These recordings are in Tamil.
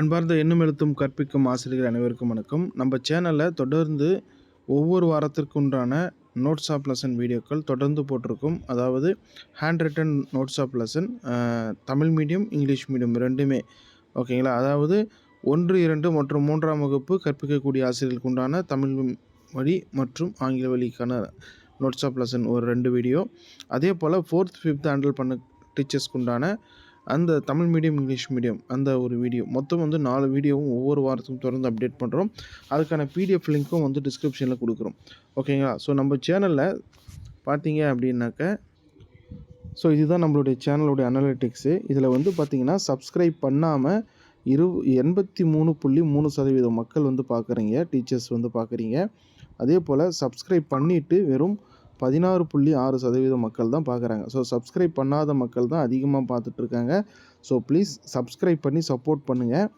அன்பார்ந்த எண்ணும் எழுத்தும் கற்பிக்கும் ஆசிரியர்கள் அனைவருக்கும் வணக்கம். நம்ம சேனலில் தொடர்ந்து ஒவ்வொரு வாரத்திற்கு உண்டான நோட்ஸ் ஆஃப் லெசன் வீடியோக்கள் தொடர்ந்து போட்டிருக்கும். அதாவது hand written notes of lesson Tamil medium, English medium ரெண்டுமே. ஓகேங்களா? அதாவது 1, 2 மற்றும் 3ஆம் வகுப்பு கற்பிக்கக்கூடிய ஆசிரியர்களுக்கு உண்டான தமிழ் வழி மற்றும் ஆங்கில வழிக்கான நோட்ஸ் ஆஃப் லெசன் ஒரு 2 வீடியோ. அதே போல் 4th 5th ஹேண்டில் பண்ண டீச்சர்ஸ்க்கு உண்டான அந்த தமிழ் மீடியம், இங்கிலீஷ் மீடியம் அந்த ஒரு வீடியோ மொத்தம் 4 வீடியோவும் ஒவ்வொரு வாரத்துக்கும் தொடர்ந்து அப்டேட் பண்ணுறோம். அதுக்கான பிடிஎஃப் லிங்க்கும் டிஸ்கிரிப்ஷனில் கொடுக்குறோம். ஓகேங்களா? ஸோ நம்ம சேனலில் பார்த்தீங்க அப்படின்னாக்க இதுதான் நம்மளுடைய சேனலுடைய அனலிட்டிக்ஸு. இதில் பார்த்தீங்கன்னா சப்ஸ்கிரைப் பண்ணாமல் 83.3% மக்கள் பார்க்குறீங்க, டீச்சர்ஸ் பார்க்குறீங்க. அதே போல் சப்ஸ்கிரைப் பண்ணிவிட்டு வெறும் 16.6% மக்கள் தான் பார்க்குறாங்க. ஸோ சப்ஸ்கிரைப் பண்ணாத மக்கள் தான் அதிகமாக பார்த்துட்ருக்காங்க. ஸோ ப்ளீஸ் சப்ஸ்கிரைப் பண்ணி சப்போர்ட் பண்ணுங்கள்.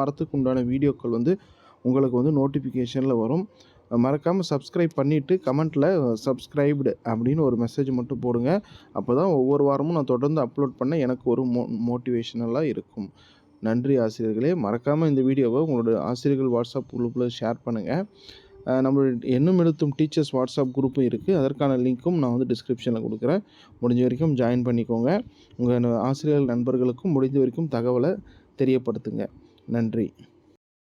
வாரத்துக்கு உண்டான வீடியோக்கள் உங்களுக்கு நோட்டிஃபிகேஷனில் வரும். மறக்காமல் சப்ஸ்கிரைப் பண்ணிவிட்டு கமெண்ட்டில் சப்ஸ்கிரைப்டு அப்படின்னு ஒரு மெசேஜ் மட்டும் போடுங்க. அப்போ தான் ஒவ்வொரு வாரமும் நான் தொடர்ந்து அப்லோட் பண்ண எனக்கு ஒரு மோட்டிவேஷனலாக இருக்கும். நன்றி ஆசிரியர்களே. மறக்காமல் இந்த வீடியோவை உங்களோட ஆசிரியர்கள் வாட்ஸ்அப் குரூப்பில் ஷேர் பண்ணுங்கள். நம்மளுடைய எண்ணும் எழுத்தும் டீச்சர்ஸ் வாட்ஸ்அப் குரூப்பும் இருக்குது. அதற்கான லிங்க்கும் நான் டிஸ்கிரிப்ஷனில் கொடுக்குறேன். முடிஞ்ச வரைக்கும் ஜாயின் பண்ணிக்கோங்க. உங்கள் ஆசிரியர்கள் நண்பர்களுக்கும் முடிஞ்ச வரைக்கும் தகவலை தெரியப்படுத்துங்க. நன்றி.